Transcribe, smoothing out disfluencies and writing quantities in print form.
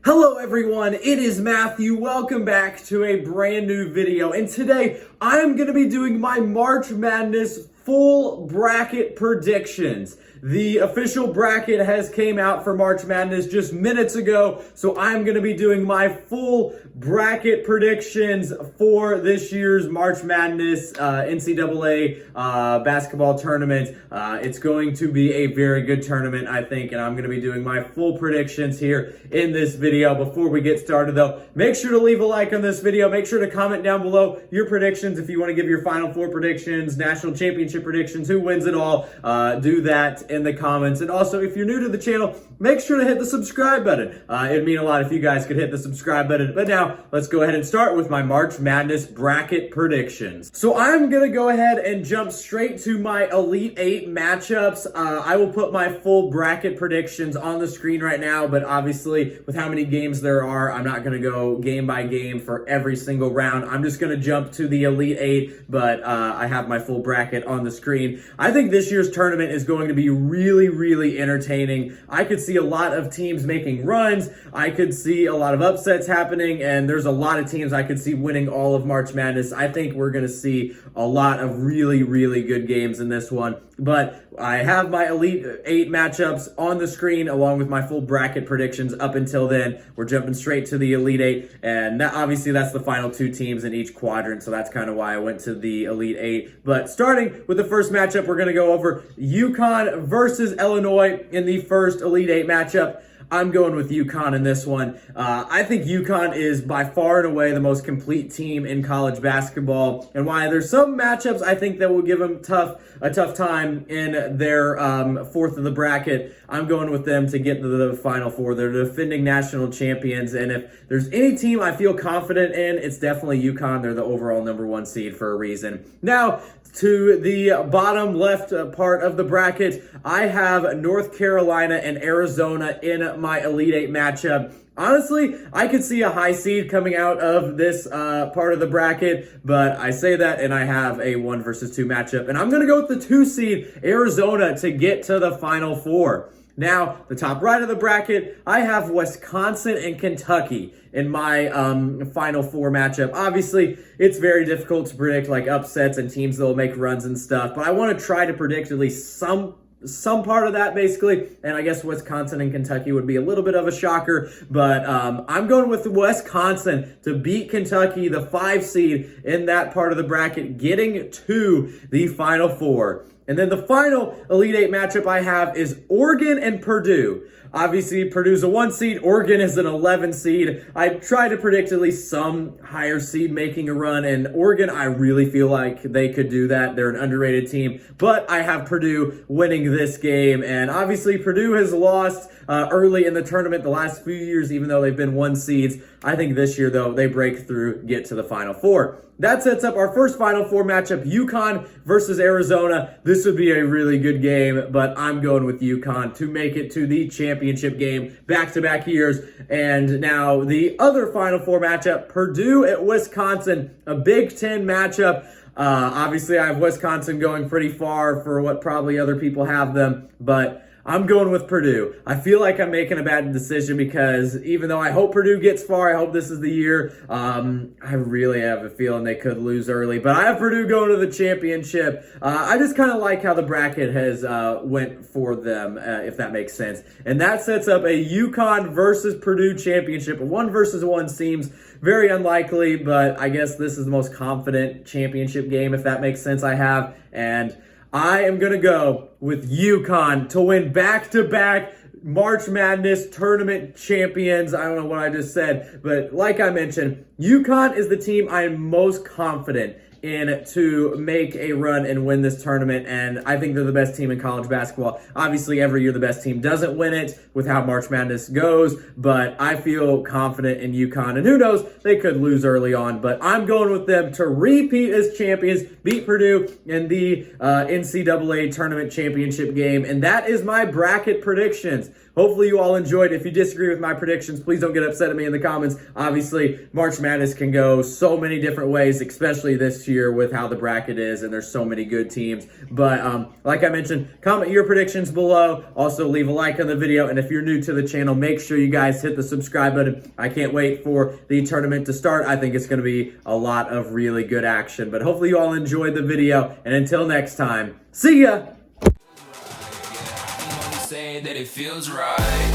Hello everyone, it is Matthew. Welcome back to a brand new video. And today I'm going to be doing my March Madness full bracket predictions. The official bracket has came out for March Madness just minutes ago, so I'm going to be doing my full bracket predictions for this year's March Madness NCAA basketball tournament. It's going to be a very good tournament, I think, and I'm going to be doing my full predictions here in this video. Before we get started, though, make sure to leave a like on this video. Make sure to comment down below your predictions if you want to give your Final Four predictions, national championship predictions, who wins it all. Do that in the comments. And also, if you're new to the channel, make sure to hit the subscribe button. It'd mean a lot if you guys could hit the subscribe button. But now, let's go ahead and start with my March Madness bracket predictions. So I'm going to go ahead and jump straight to my Elite 8 matchups. I will put my full bracket predictions on the screen right now, but obviously, with how many games there are, I'm not going to go game by game for every single round. I'm just going to jump to the Elite 8, but I have my full bracket on the screen. I think this year's tournament is going to be really entertaining. I could see a lot of teams making runs. I could see a lot of upsets happening, and there's a lot of teams I could see winning all of March Madness. I think we're going to see a lot of really good games in this one. But I have my Elite 8 matchups on the screen along with my full bracket predictions up until then. We're jumping straight to the Elite 8, and obviously that's the final two teams in each quadrant, so that's kind of why I went to the Elite 8. But starting with the first matchup, we're going to go over UConn versus Illinois in the first Elite 8 matchup. I'm going with UConn in this one. I think UConn is by far and away the most complete team in college basketball. And while there's some matchups I think that will give them a tough time in their fourth of the bracket, I'm going with them to get to the Final Four. They're defending national champions. And if there's any team I feel confident in, it's definitely UConn. They're the overall #1 seed for a reason. Now, to the bottom left part of the bracket, I have North Carolina and Arizona in my Elite 8 matchup. Honestly, I could see a high seed coming out of this part of the bracket, but I say that and I have a 1 versus 2 matchup. And I'm going to go with the 2 seed, Arizona, to get to the Final Four. Now, the top right of the bracket, I have Wisconsin and Kentucky in my Final Four matchup. Obviously, it's very difficult to predict like upsets and teams that will make runs and stuff, but I want to try to predict at least some part of that, basically. And I guess Wisconsin and Kentucky would be a little bit of a shocker, but I'm going with Wisconsin to beat Kentucky, the 5 seed in that part of the bracket, getting to the Final Four. And then the final Elite 8 matchup I have is Oregon and Purdue. Obviously, Purdue's a 1 seed. Oregon is an 11 seed. I try to predict at least some higher seed making a run, and Oregon, I really feel like they could do that. They're an underrated team, but I have Purdue winning this game, and obviously, Purdue has lost early in the tournament the last few years, even though they've been 1 seeds. I think this year, though, they break through, get to the Final Four. That sets up our first Final Four matchup, UConn versus Arizona. This would be a really good game, but I'm going with UConn to make it to the championship game back-to-back years. And now the other Final Four matchup, Purdue at Wisconsin, a Big Ten matchup. Obviously, I have Wisconsin going pretty far for what probably other people have them, but I'm going with Purdue. I feel like I'm making a bad decision because even though I hope Purdue gets far, I hope this is the year, I really have a feeling they could lose early. But I have Purdue going to the championship. I just kind of like how the bracket has went for them, if that makes sense. And that sets up a UConn versus Purdue championship. A 1 versus 1 seems very unlikely, but I guess this is the most confident championship game, if that makes sense, I have. And I am going to go with UConn to win back-to-back March Madness tournament champions. I don't know what I just said, but like I mentioned, UConn is the team I am most confident in to make a run and win this tournament, and I think they're the best team in college basketball. Obviously, every year the best team doesn't win it with how March Madness goes, but I feel confident in UConn, and who knows, they could lose early on, but I'm going with them to repeat as champions, beat Purdue in the NCAA tournament championship game, and that is my bracket predictions. hopefully you all enjoyed. If you disagree with my predictions, please don't get upset at me in the comments. Obviously, March Madness can go so many different ways, especially this year with how the bracket is, and there's so many good teams. But like I mentioned, comment your predictions below. Also, leave a like on the video, and if you're new to the channel, make sure you guys hit the subscribe button. I can't wait for the tournament to start. I think it's going to be a lot of really good action. But hopefully you all enjoyed the video, and until next time, see ya! Saying that it feels right.